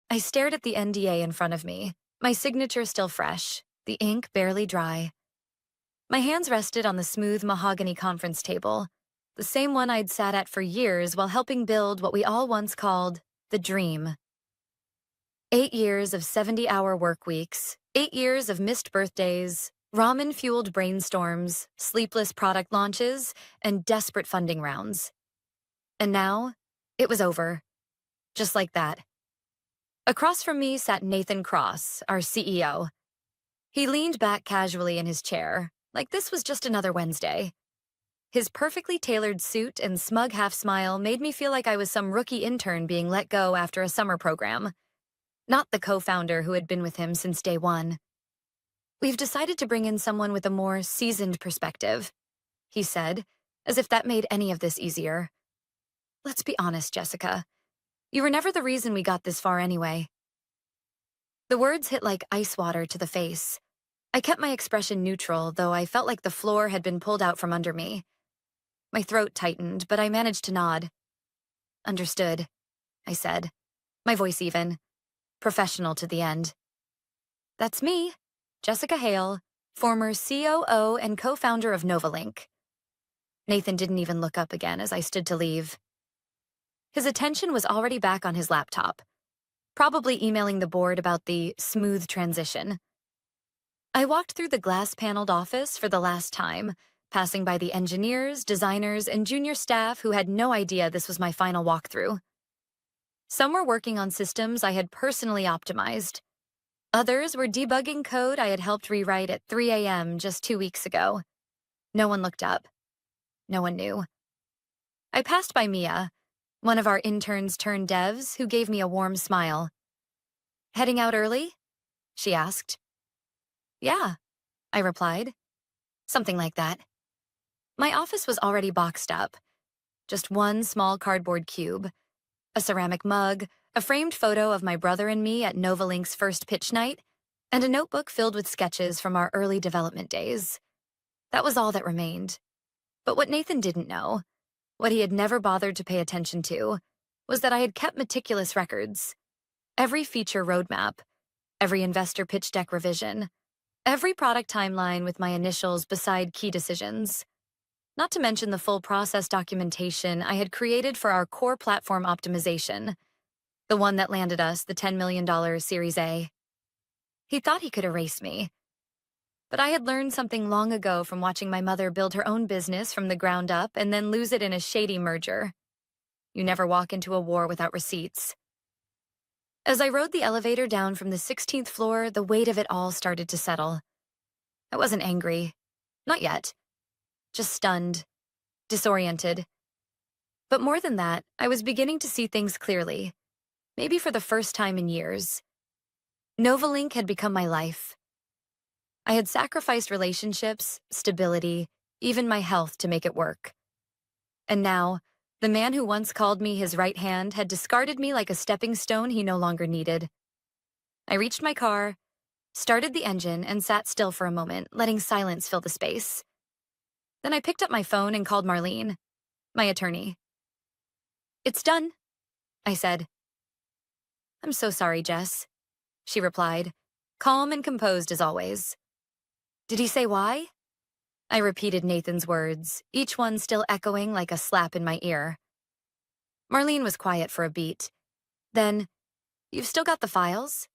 I stared at the NDA in front of me, my signature still fresh, the ink barely dry. My hands rested on the smooth mahogany conference table, the same one I'd sat at for years while helping build what we all once called the dream. 8 years of 70-hour work weeks, 8 years of missed birthdays, ramen-fueled brainstorms, sleepless product launches, and desperate funding rounds. And now, it was over. Just like that. Across from me sat Nathan Cross, our CEO. He leaned back casually in his chair, like this was just another Wednesday. His perfectly tailored suit and smug half-smile made me feel like I was some rookie intern being let go after a summer program, not the co-founder who had been with him since day one. "We've decided to bring in someone with a more seasoned perspective," he said, as if that made any of this easier. "Let's be honest, Jessica. You were never the reason we got this far anyway." The words hit like ice water to the face. I kept my expression neutral, though I felt like the floor had been pulled out from under me. My throat tightened, but I managed to nod. "Understood," I said, my voice even, professional to the end. "That's me, Jessica Hale, former COO and co-founder of Novalink." Nathan didn't even look up again as I stood to leave. His attention was already back on his laptop, probably emailing the board about the smooth transition. I walked through the glass-paneled office for the last time, passing by the engineers, designers, and junior staff who had no idea this was my final walkthrough. Some were working on systems I had personally optimized. Others were debugging code I had helped rewrite at 3 a.m. just 2 weeks ago. No one looked up. No one knew. I passed by Mia, one of our interns turned devs, who gave me a warm smile. "Heading out early?" she asked. "Yeah," I replied. Something like that. My office was already boxed up. Just one small cardboard cube, a ceramic mug, a framed photo of my brother and me at Novalink's first pitch night, and a notebook filled with sketches from our early development days. That was all that remained. But what Nathan didn't know, what he had never bothered to pay attention to, was that I had kept meticulous records. Every feature roadmap, every investor pitch deck revision, every product timeline with my initials beside key decisions. Not to mention the full process documentation I had created for our core platform optimization, the one that landed us the $10 million Series A. He thought he could erase me. But I had learned something long ago from watching my mother build her own business from the ground up and then lose it in a shady merger. You never walk into a war without receipts. As I rode the elevator down from the 16th floor, the weight of it all started to settle. I wasn't angry. Not yet. Just stunned, disoriented. But more than that, I was beginning to see things clearly, maybe for the first time in years. Novalink had become my life. I had sacrificed relationships, stability, even my health to make it work. And now, the man who once called me his right hand had discarded me like a stepping stone he no longer needed. I reached my car, started the engine, and sat still for a moment, letting silence fill the space. Then I picked up my phone and called Marlene, my attorney. "It's done," I said. "I'm so sorry, Jess," she replied, calm and composed as always. "Did he say why?" I repeated Nathan's words, each one still echoing like a slap in my ear. Marlene was quiet for a beat. Then, "You've still got the files?"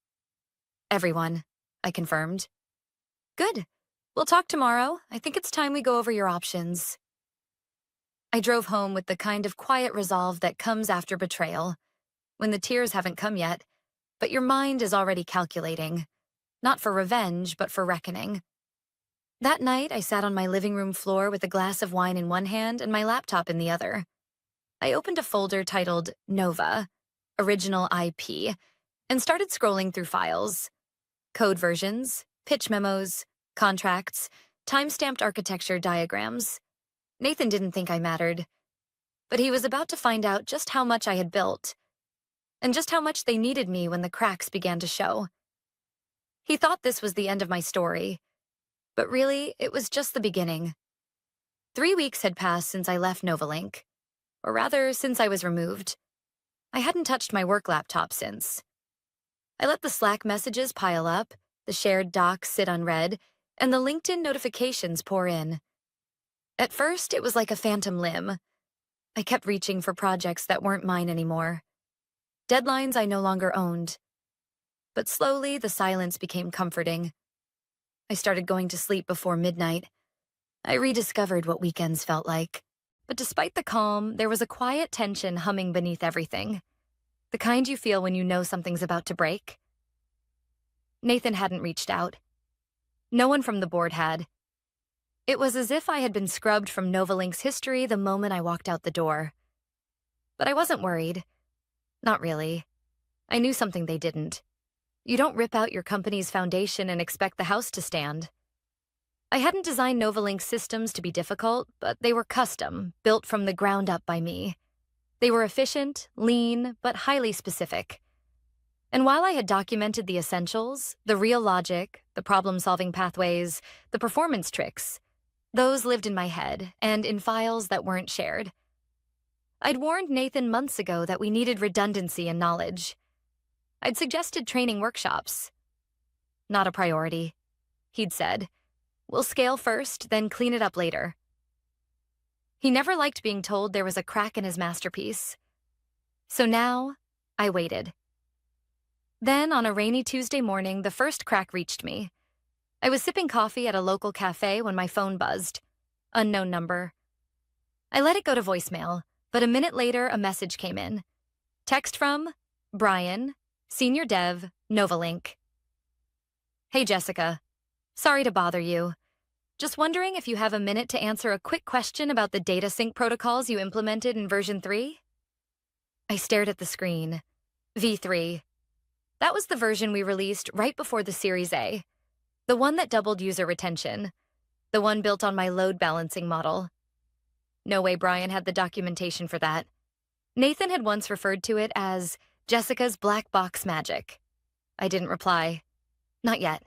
"Everyone," I confirmed. "Good. We'll talk tomorrow. I think it's time we go over your options." I drove home with the kind of quiet resolve that comes after betrayal, when the tears haven't come yet, but your mind is already calculating, not for revenge, but for reckoning. That night, I sat on my living room floor with a glass of wine in one hand and my laptop in the other. I opened a folder titled Nova, Original IP, and started scrolling through files. Code versions, pitch memos, contracts, time-stamped architecture diagrams. Nathan didn't think I mattered, but he was about to find out just how much I had built, and just how much they needed me when the cracks began to show. He thought this was the end of my story, but really, it was just the beginning. 3 weeks had passed since I left Novalink, or rather, since I was removed. I hadn't touched my work laptop since. I let the Slack messages pile up, the shared docs sit unread, and the LinkedIn notifications pour in. At first, it was like a phantom limb. I kept reaching for projects that weren't mine anymore, deadlines I no longer owned. But slowly, the silence became comforting. I started going to sleep before midnight. I rediscovered what weekends felt like. But despite the calm, there was a quiet tension humming beneath everything. The kind you feel when you know something's about to break. Nathan hadn't reached out. No one from the board had. It was as if I had been scrubbed from Novalink's history the moment I walked out the door. But I wasn't worried. Not really. I knew something they didn't. You don't rip out your company's foundation and expect the house to stand. I hadn't designed Novalink's systems to be difficult, but they were custom, built from the ground up by me. They were efficient, lean, but highly specific. And while I had documented the essentials, the real logic, the problem-solving pathways, the performance tricks, those lived in my head and in files that weren't shared. I'd warned Nathan months ago that we needed redundancy and knowledge. I'd suggested training workshops. Not a priority, he'd said. We'll scale first, then clean it up later. He never liked being told there was a crack in his masterpiece. So now, I waited. Then, on a rainy Tuesday morning, the first crack reached me. I was sipping coffee at a local cafe when my phone buzzed. Unknown number. I let it go to voicemail, but a minute later, a message came in. Text from Brian, Senior Dev, Novalink. Hey, Jessica. Sorry to bother you. Just wondering if you have a minute to answer a quick question about the data sync protocols you implemented in version 3? I stared at the screen. V3. That was the version we released right before the Series A. The one that doubled user retention. The one built on my load balancing model. No way Brian had the documentation for that. Nathan had once referred to it as Jessica's black box magic. I didn't reply. Not yet.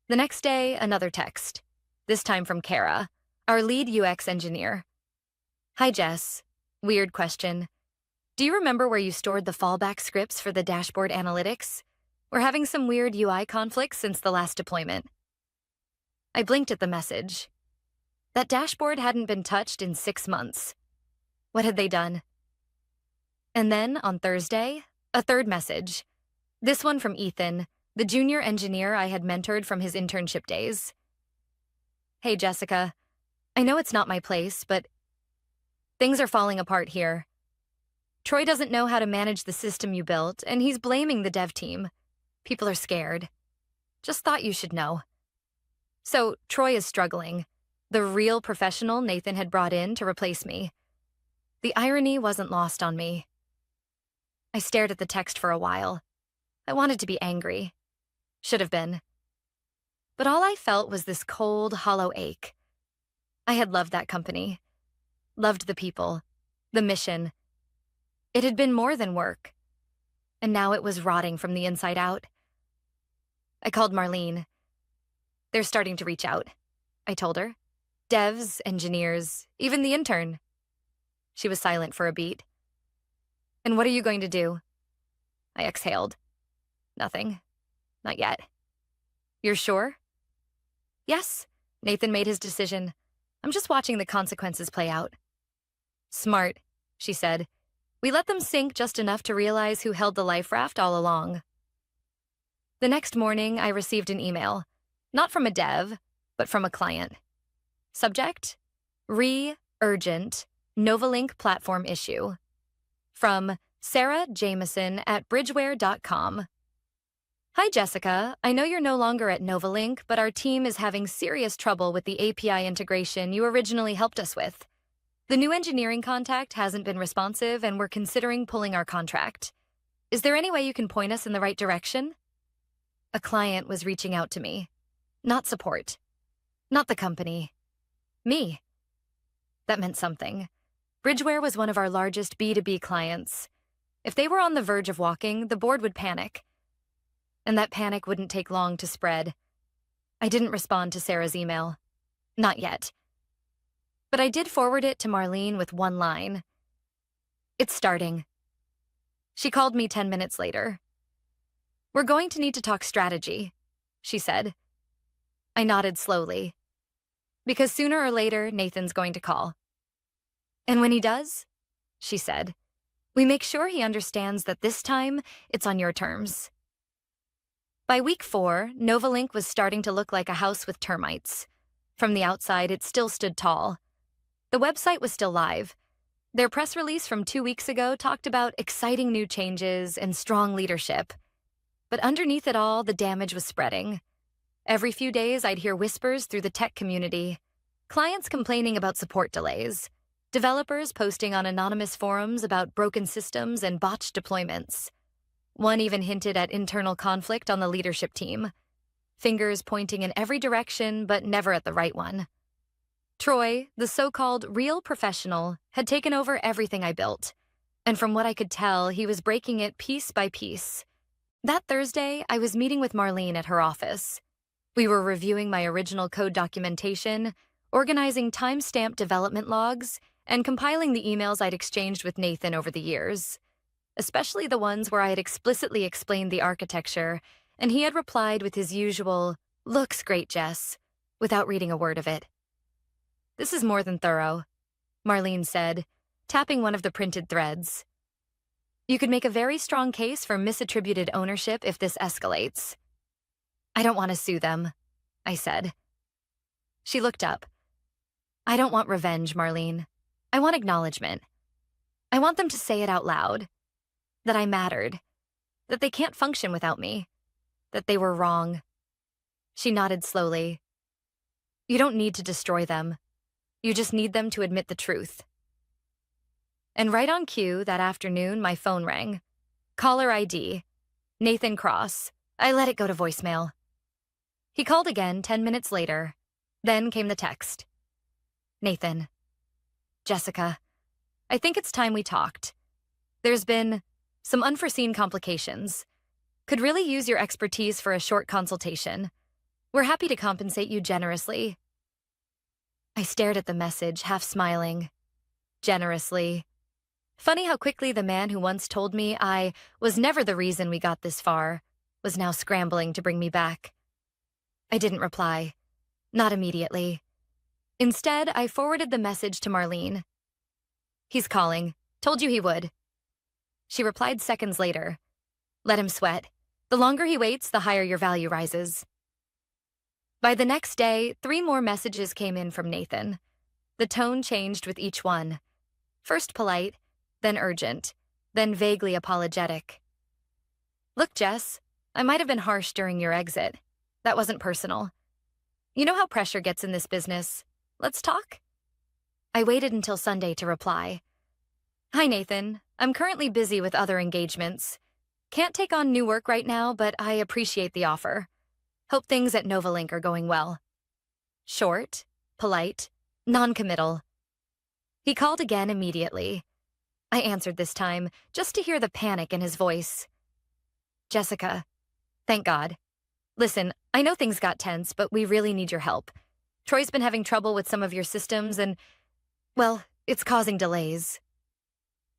The next day, another text. This time from Kara, our lead UX engineer. Hi, Jess. Weird question. Do you remember where you stored the fallback scripts for the dashboard analytics? We're having some weird UI conflicts since the last deployment. I blinked at the message. That dashboard hadn't been touched in 6 months. What had they done? And then, on Thursday, a third message. This one from Ethan, the junior engineer I had mentored from his internship days. Hey, Jessica. I know it's not my place, but things are falling apart here. Troy doesn't know how to manage the system you built, and he's blaming the dev team. People are scared. Just thought you should know. So, Troy is struggling. The real professional Nathan had brought in to replace me. The irony wasn't lost on me. I stared at the text for a while. I wanted to be angry. Should have been. But all I felt was this cold, hollow ache. I had loved that company. Loved the people. The mission. It had been more than work. And now it was rotting from the inside out. I called Marlene. They're starting to reach out, I told her. Devs, engineers, even the intern. She was silent for a beat. And what are you going to do? I exhaled. Nothing. Not yet. You're sure? Yes, Nathan made his decision. I'm just watching the consequences play out. Smart, she said. We let them sink just enough to realize who held the life raft all along. The next morning, I received an email. Not from a dev, but from a client. Subject? Urgent, Novalink platform issue. From Sarah Jameson at bridgeware.com. Hi, Jessica. I know you're no longer at Novalink, but our team is having serious trouble with the API integration you originally helped us with. The new engineering contact hasn't been responsive, and we're considering pulling our contract. Is there any way you can point us in the right direction? A client was reaching out to me. Not support. Not the company. Me. That meant something. Bridgeware was one of our largest B2B clients. If they were on the verge of walking, the board would panic. And that panic wouldn't take long to spread. I didn't respond to Sarah's email. Not yet. But I did forward it to Marlene with one line. It's starting. She called me 10 minutes later. We're going to need to talk strategy, she said. I nodded slowly. Because sooner or later, Nathan's going to call. And when he does, she said, we make sure he understands that this time, it's on your terms. By week 4, Novalink was starting to look like a house with termites. From the outside, it still stood tall. The website was still live. Their press release from 2 weeks ago talked about exciting new changes and strong leadership. But underneath it all, the damage was spreading. Every few days, I'd hear whispers through the tech community. Clients complaining about support delays. Developers posting on anonymous forums about broken systems and botched deployments. One even hinted at internal conflict on the leadership team. Fingers pointing in every direction, but never at the right one. Troy, the so-called real professional, had taken over everything I built. And from what I could tell, he was breaking it piece by piece. That Thursday, I was meeting with Marlene at her office. We were reviewing my original code documentation, organizing time-stamped development logs, and compiling the emails I'd exchanged with Nathan over the years, especially the ones where I had explicitly explained the architecture, and he had replied with his usual, "Looks great, Jess," without reading a word of it. This is more than thorough, Marlene said, tapping one of the printed threads. You could make a very strong case for misattributed ownership if this escalates. I don't want to sue them, I said. She looked up. I don't want revenge, Marlene. I want acknowledgement. I want them to say it out loud. That I mattered. That they can't function without me. That they were wrong. She nodded slowly. You don't need to destroy them. You just need them to admit the truth. And right on cue, that afternoon, my phone rang. Caller ID. Nathan Cross. I let it go to voicemail. He called again 10 minutes later. Then came the text. Nathan. Jessica. I think it's time we talked. There's been some unforeseen complications. Could really use your expertise for a short consultation. We're happy to compensate you generously. I stared at the message, half smiling. Generously. Funny how quickly the man who once told me I was never the reason we got this far was now scrambling to bring me back. I didn't reply. Not immediately. Instead, I forwarded the message to Marlene. He's calling. Told you he would. She replied seconds later. Let him sweat. The longer he waits, the higher your value rises. By the next day, 3 more messages came in from Nathan. The tone changed with each one. First polite, then urgent, then vaguely apologetic. Look, Jess, I might have been harsh during your exit. That wasn't personal. You know how pressure gets in this business. Let's talk? I waited until Sunday to reply. Hi, Nathan. I'm currently busy with other engagements. Can't take on new work right now, but I appreciate the offer. Hope things at Novalink are going well. Short, polite, non-committal. He called again immediately. I answered this time, just to hear the panic in his voice. Jessica, thank God. Listen, I know things got tense, but we really need your help. Troy's been having trouble with some of your systems and, well, it's causing delays.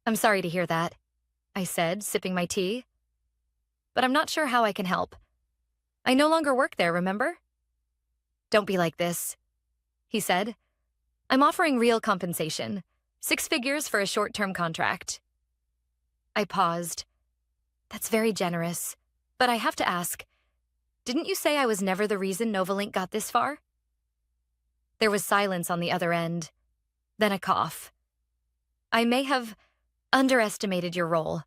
I'm sorry to hear that, I said, sipping my tea. But I'm not sure how I can help. I no longer work there, remember? Don't be like this, he said. I'm offering real compensation, 6 figures for a short-term contract. I paused. That's very generous, but I have to ask, didn't you say I was never the reason Novalink got this far? There was silence on the other end, then a cough. I may have underestimated your role.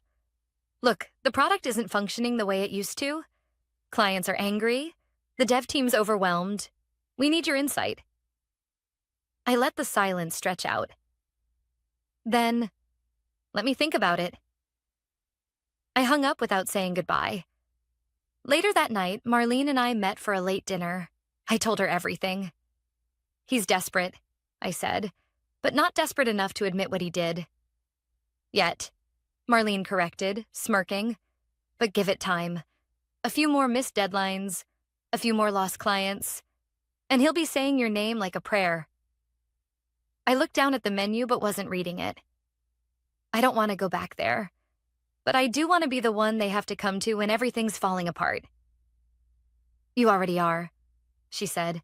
Look, the product isn't functioning the way it used to. Clients are angry. The dev team's overwhelmed. We need your insight. I let the silence stretch out. Then, let me think about it. I hung up without saying goodbye. Later that night, Marlene and I met for a late dinner. I told her everything. He's desperate, I said, but not desperate enough to admit what he did. Yet, Marlene corrected, smirking. But give it time. A few more missed deadlines, a few more lost clients, and he'll be saying your name like a prayer. I looked down at the menu but wasn't reading it. I don't want to go back there. but I do want to be the one they have to come to when everything's falling apart. You already are, she said.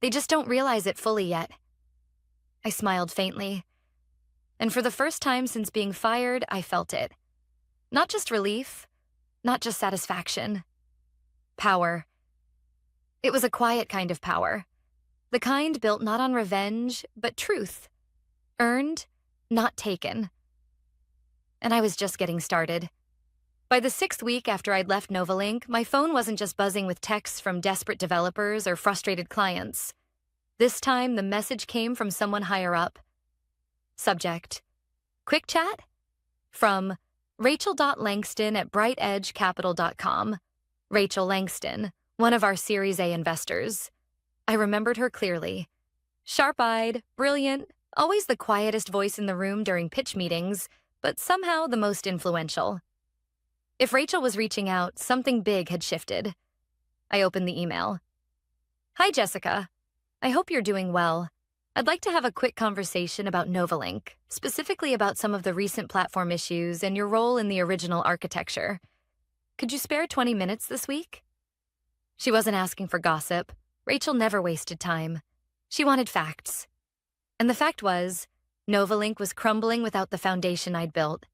They just don't realize it fully yet. I smiled faintly. And for the first time since being fired, I felt it. Not just relief, not just satisfaction. Power. It was a quiet kind of power. The kind built not on revenge, but truth. Earned, not taken. And I was just getting started. By the 6th week after I'd left Novalink, my phone wasn't just buzzing with texts from desperate developers or frustrated clients. This time, the message came from someone higher up. Subject: quick chat? From Rachel.Langston@brightedgecapital.com. Rachel Langston, one of our Series A investors. I remembered her clearly. Sharp-eyed, brilliant, always the quietest voice in the room during pitch meetings, but somehow the most influential. If Rachel was reaching out, something big had shifted. I opened the email. Hi, Jessica. I hope you're doing well. I'd like to have a quick conversation about Novalink, specifically about some of the recent platform issues and your role in the original architecture. Could you spare 20 minutes this week? She wasn't asking for gossip. Rachel never wasted time. She wanted facts. And the fact was, Novalink was crumbling without the foundation I'd built.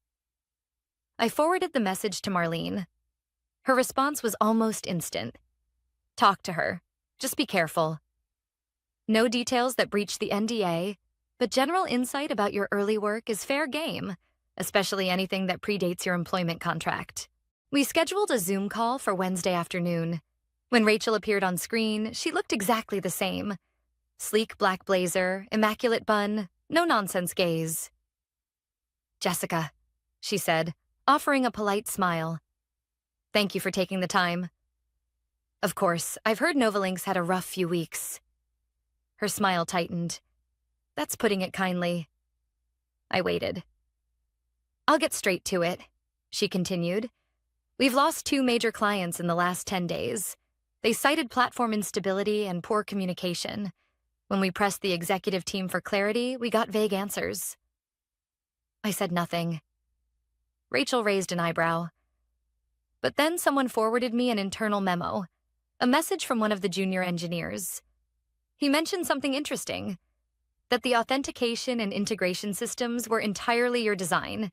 I forwarded the message to Marlene. Her response was almost instant. Talk to her. Just be careful. No details that breach the NDA, but general insight about your early work is fair game, especially anything that predates your employment contract. We scheduled a Zoom call for Wednesday afternoon. When Rachel appeared on screen, she looked exactly the same. Sleek black blazer, immaculate bun, no-nonsense gaze. Jessica, she said, offering a polite smile. Thank you for taking the time. Of course, I've heard Novalink's had a rough few weeks. Her smile tightened. That's putting it kindly. I waited. I'll get straight to it, she continued. We've lost 2 major clients in the last 10 days. They cited platform instability and poor communication. When we pressed the executive team for clarity, we got vague answers. I said nothing. Rachel raised an eyebrow. But then someone forwarded me an internal memo, a message from one of the junior engineers. He mentioned something interesting, that the authentication and integration systems were entirely your design,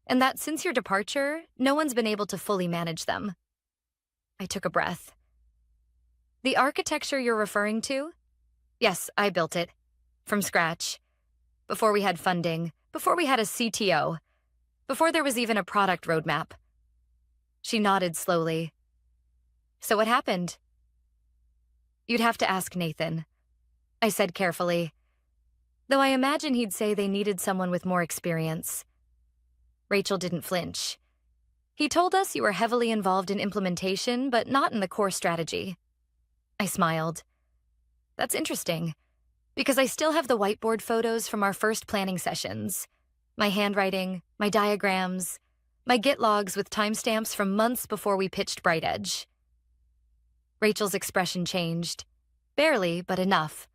and that since your departure, no one's been able to fully manage them. I took a breath. The architecture you're referring to? Yes, I built it. From scratch. Before we had funding, before we had a CTO, before there was even a product roadmap. She nodded slowly. So what happened? You'd have to ask Nathan, I said carefully, though I imagine he'd say they needed someone with more experience. Rachel didn't flinch. He told us you were heavily involved in implementation, but not in the core strategy. I smiled. That's interesting, because I still have the whiteboard photos from our first planning sessions. My handwriting, my diagrams, my Git logs with timestamps from months before we pitched BrightEdge. Rachel's expression changed. Barely, but enough.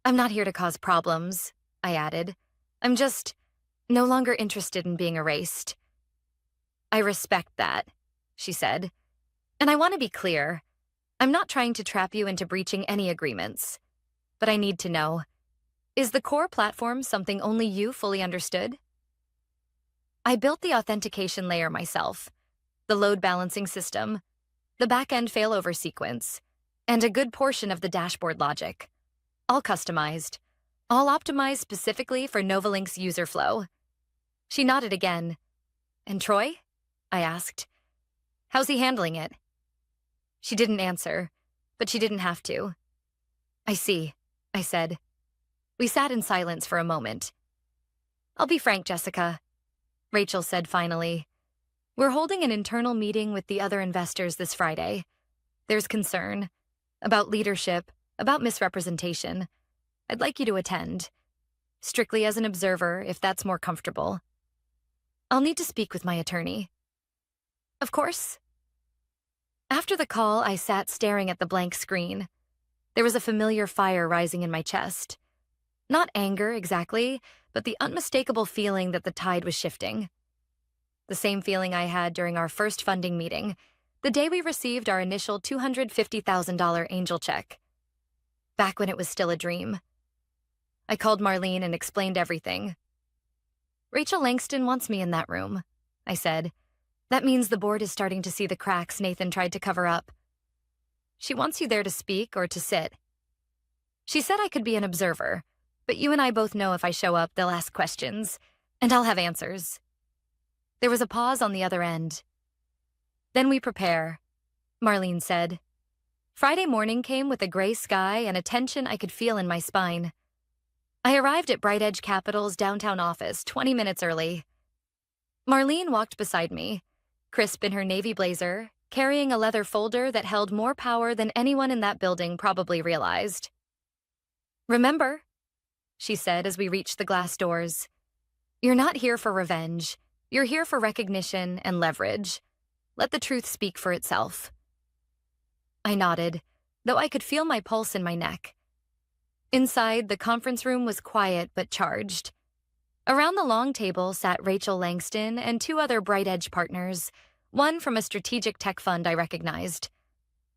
I'm not here to cause problems, I added. I'm just no longer interested in being erased. I respect that, she said. And I want to be clear. I'm not trying to trap you into breaching any agreements. But I need to know, is the core platform something only you fully understood? I built the authentication layer myself, the load balancing system, the back-end failover sequence, and a good portion of the dashboard logic. All customized, all optimized specifically for Novalink's user flow. She nodded again. And Troy? I asked. How's he handling it? She didn't answer, but she didn't have to. I see, I said. We sat in silence for a moment. I'll be frank, Jessica, Rachel said finally. We're holding an internal meeting with the other investors this Friday. There's concern about leadership, about misrepresentation. I'd like you to attend. Strictly as an observer, if that's more comfortable. I'll need to speak with my attorney. Of course. After the call, I sat staring at the blank screen. There was a familiar fire rising in my chest. Not anger, exactly, but the unmistakable feeling that the tide was shifting. the same feeling I had during our first funding meeting, the day we received our initial $250,000 angel check. Back when it was still a dream. I called Marlene and explained everything. "Rachel Langston wants me in that room," I said. "That means the board is starting to see the cracks Nathan tried to cover up. She wants you there to speak or to sit. She said I could be an observer, but you and I both know if I show up, they'll ask questions, and I'll have answers." There was a pause on the other end. "Then we prepare," Marlene said. Friday morning came with a gray sky and a tension I could feel in my spine. I arrived at Bright Edge Capital's downtown office 20 minutes early. Marlene walked beside me, crisp in her navy blazer, carrying a leather folder that held more power than anyone in that building probably realized. "Remember," she said as we reached the glass doors, "you're not here for revenge. You're here for recognition and leverage. Let the truth speak for itself." I nodded, though I could feel my pulse in my neck. Inside, the conference room was quiet but charged. Around the long table sat Rachel Langston and two other Bright Edge partners, one from a strategic tech fund I recognized.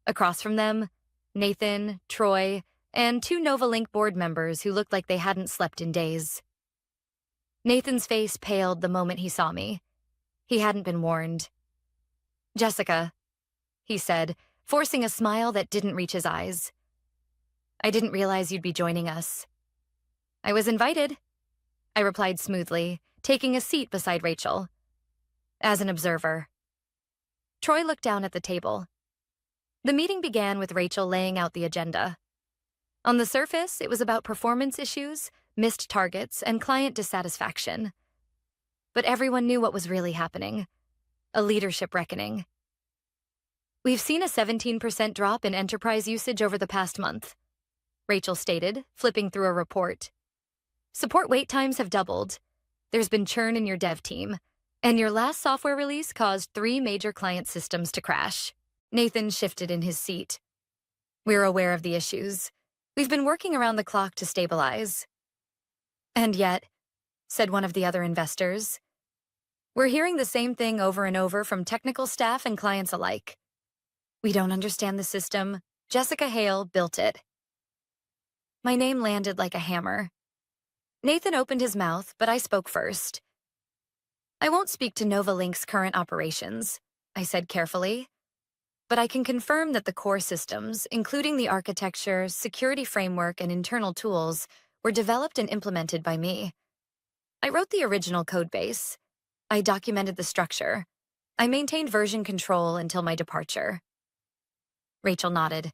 Across from them, Nathan, Troy, and two Novalink board members who looked like they hadn't slept in days. Nathan's face paled the moment he saw me. He hadn't been warned. "Jessica," he said, forcing a smile that didn't reach his eyes. "I didn't realize you'd be joining us." "I was invited," I replied smoothly, taking a seat beside Rachel. "As an observer." Troy looked down at the table. The meeting began with Rachel laying out the agenda. On the surface, it was about performance issues, missed targets, and client dissatisfaction. But everyone knew what was really happening: a leadership reckoning. "We've seen a 17% drop in enterprise usage over the past month," Rachel stated, flipping through a report. "Support wait times have doubled. There's been churn in your dev team, and your last software release caused 3 major client systems to crash." Nathan shifted in his seat. "We're aware of the issues. We've been working around the clock to stabilize." "And yet," said one of the other investors, "we're hearing the same thing over and over from technical staff and clients alike. We don't understand the system. Jessica Hale built it." My name landed like a hammer. Nathan opened his mouth, but I spoke first. "I won't speak to Novalink's current operations," I said carefully, "but I can confirm that the core systems, including the architecture, security framework, and internal tools, were developed and implemented by me. I wrote the original codebase. I documented the structure. I maintained version control until my departure." Rachel nodded.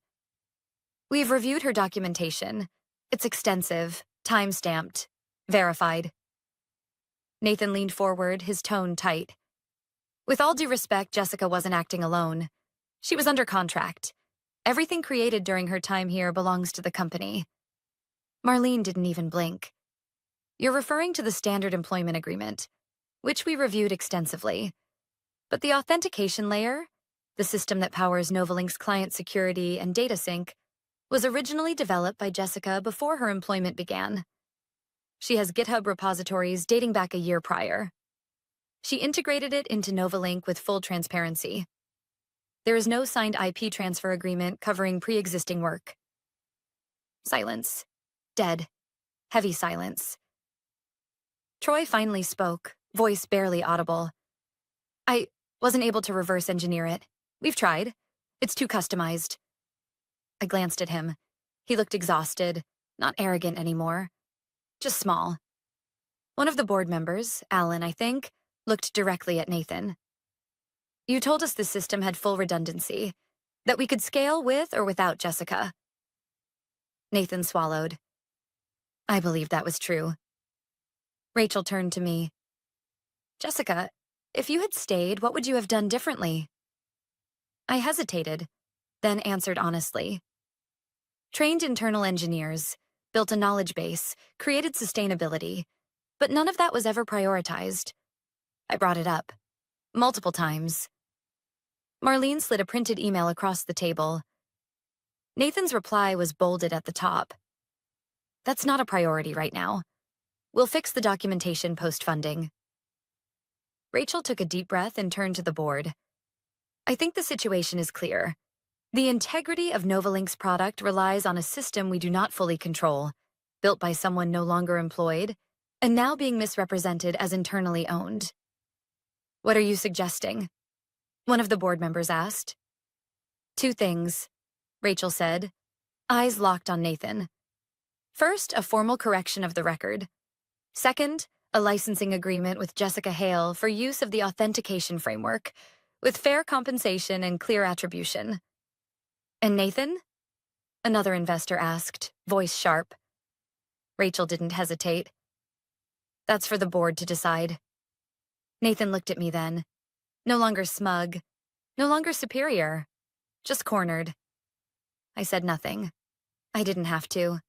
"We've reviewed her documentation. It's extensive, time-stamped, verified." Nathan leaned forward, his tone tight. "With all due respect, Jessica wasn't acting alone. She was under contract. Everything created during her time here belongs to the company." Marlene didn't even blink. "You're referring to the standard employment agreement, which we reviewed extensively. But the authentication layer, the system that powers Novalink's client security and data sync, was originally developed by Jessica before her employment began. She has GitHub repositories dating back a year prior. She integrated it into Novalink with full transparency. There is no signed IP transfer agreement covering pre-existing work." Silence. Dead. Heavy silence. Troy finally spoke, voice barely audible. "I wasn't able to reverse engineer it. We've tried. It's too customized." I glanced at him. He looked exhausted, not arrogant anymore, just small. One of the board members, Alan, I think, looked directly at Nathan. "You told us the system had full redundancy, that we could scale with or without Jessica." Nathan swallowed. I believed that was true. Rachel turned to me. "Jessica, if you had stayed, what would you have done differently?" I hesitated, then answered honestly. "Trained internal engineers, built a knowledge base, created sustainability, but none of that was ever prioritized. I brought it up. Multiple times." Marlene slid a printed email across the table. Nathan's reply was bolded at the top. "That's not a priority right now. We'll fix the documentation post-funding." Rachel took a deep breath and turned to the board. I think the situation is clear. The integrity of Novalink's product relies on a system we do not fully control, built by someone no longer employed, and now being misrepresented as internally owned. What are you suggesting? One of the board members asked. Two things, Rachel said, eyes locked on Nathan. First, a formal correction of the record. Second, a licensing agreement with Jessica Hale for use of the authentication framework, with fair compensation and clear attribution. And Nathan? Another investor asked, voice sharp. Rachel didn't hesitate. That's for the board to decide. Nathan looked at me then. No longer smug, no longer superior, just cornered. I said nothing. I didn't have to.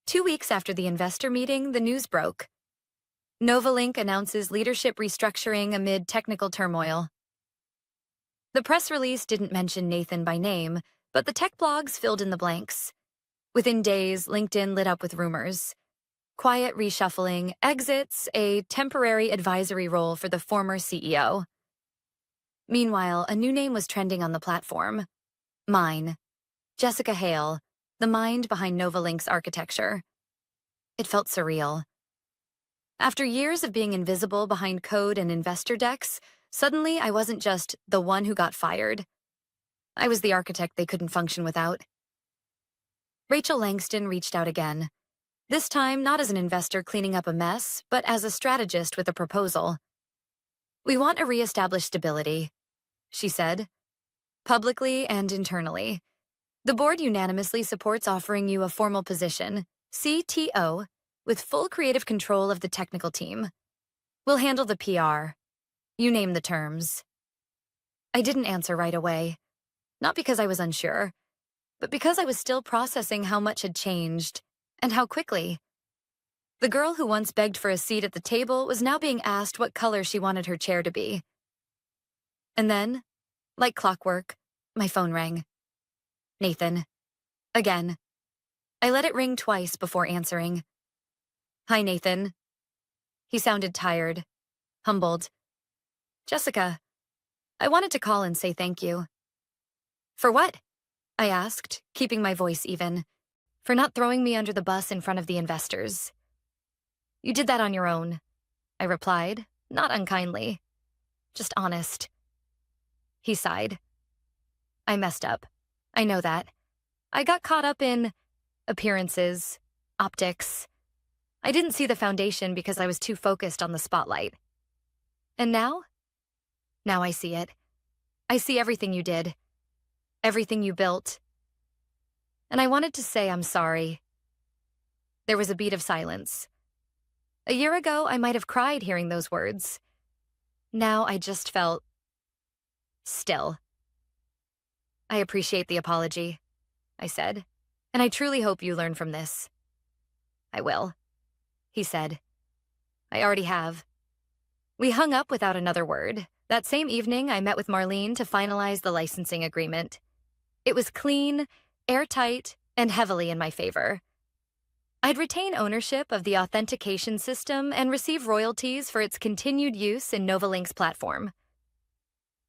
2 weeks after the investor meeting, the news broke. Novalink announces leadership restructuring amid technical turmoil. The press release didn't mention Nathan by name, but the tech blogs filled in the blanks. Within days, LinkedIn lit up with rumors. Quiet reshuffling, exits, a temporary advisory role for the former CEO. Meanwhile, a new name was trending on the platform. Mine. Jessica Hale, the mind behind Novalink's architecture. It felt surreal. After years of being invisible behind code and investor decks, suddenly I wasn't just the one who got fired. I was the architect they couldn't function without. Rachel Langston reached out again. This time, not as an investor cleaning up a mess, but as a strategist with a proposal. We want to reestablish stability, she said, publicly and internally. The board unanimously supports offering you a formal position, CTO, with full creative control of the technical team. We'll handle the PR. You name the terms. I didn't answer right away, not because I was unsure, but because I was still processing how much had changed, and how quickly. The girl who once begged for a seat at the table was now being asked what color she wanted her chair to be. And then, like clockwork, my phone rang. Nathan. Again. I let it ring twice before answering. Hi, Nathan. He sounded tired, humbled. Jessica, I wanted to call and say thank you. For what? I asked, keeping my voice even. For not throwing me under the bus in front of the investors. You did that on your own, I replied, not unkindly, just honest. He sighed. I messed up. I know that. I got caught up in appearances, optics. I didn't see the foundation because I was too focused on the spotlight. And now? Now I see it. I see everything you did. Everything you built. And I wanted to say I'm sorry. There was a beat of silence. A year ago, I might have cried hearing those words. Now I just felt still. I appreciate the apology, I said, and I truly hope you learn from this. I will, he said. I already have. We hung up without another word. That same evening, I met with Marlene to finalize the licensing agreement. It was clean, airtight, and heavily in my favor. I'd retain ownership of the authentication system and receive royalties for its continued use in Novalink's platform.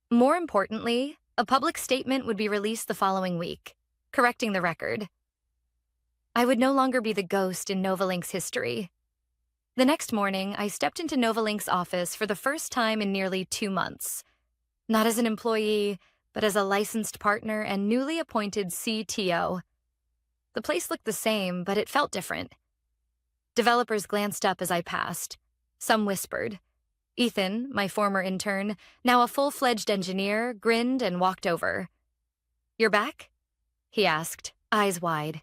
More importantly, a public statement would be released the following week, correcting the record. I would no longer be the ghost in Novalink's history. The next morning, I stepped into Novalink's office for the first time in nearly 2 months. Not as an employee, but as a licensed partner and newly appointed CTO. The place looked the same, but it felt different. Developers glanced up as I passed. Some whispered. Ethan, my former intern, now a full-fledged engineer, grinned and walked over. You're back? He asked, eyes wide.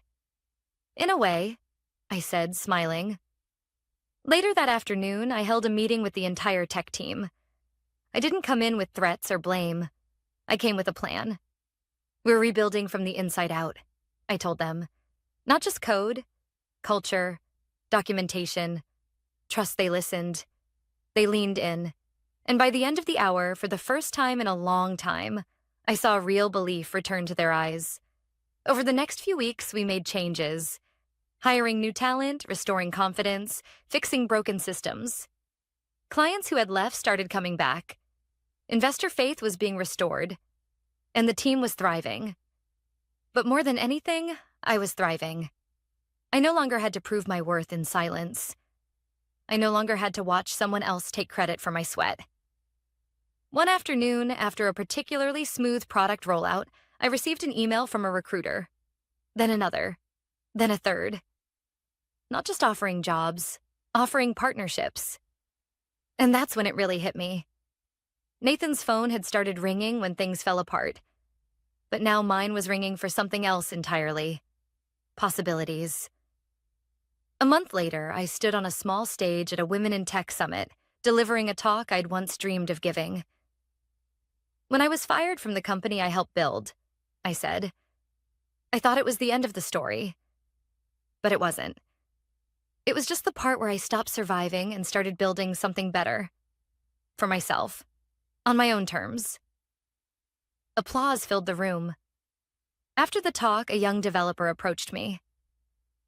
In a way, I said, smiling. Later that afternoon, I held a meeting with the entire tech team. I didn't come in with threats or blame. I came with a plan. We're rebuilding from the inside out, I told them. Not just code, culture, documentation. Trust they listened. They leaned in. And by the end of the hour, for the first time in a long time, I saw real belief return to their eyes. Over the next few weeks, we made changes. Hiring new talent, restoring confidence, fixing broken systems. Clients who had left started coming back. Investor faith was being restored, and the team was thriving. But more than anything, I was thriving. I no longer had to prove my worth in silence. I no longer had to watch someone else take credit for my sweat. One afternoon, after a particularly smooth product rollout, I received an email from a recruiter. Then another. Then a third. Not just offering jobs, offering partnerships. And that's when it really hit me. Nathan's phone had started ringing when things fell apart. But now mine was ringing for something else entirely. Possibilities. A month later, I stood on a small stage at a Women in Tech summit, delivering a talk I'd once dreamed of giving. When I was fired from the company I helped build, I said, I thought it was the end of the story. But it wasn't. It was just the part where I stopped surviving and started building something better. For myself. On my own terms. Applause filled the room. After the talk, a young developer approached me.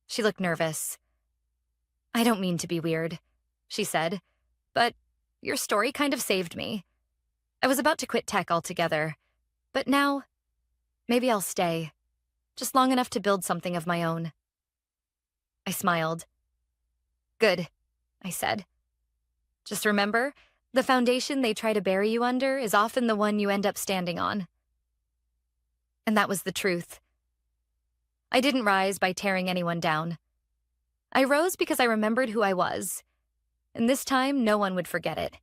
She looked nervous. I don't mean to be weird, she said, but your story kind of saved me. I was about to quit tech altogether, but now, maybe I'll stay, just long enough to build something of my own. I smiled. Good, I said. Just remember, the foundation they try to bury you under is often the one you end up standing on. And that was the truth. I didn't rise by tearing anyone down. I rose because I remembered who I was, and this time no one would forget it.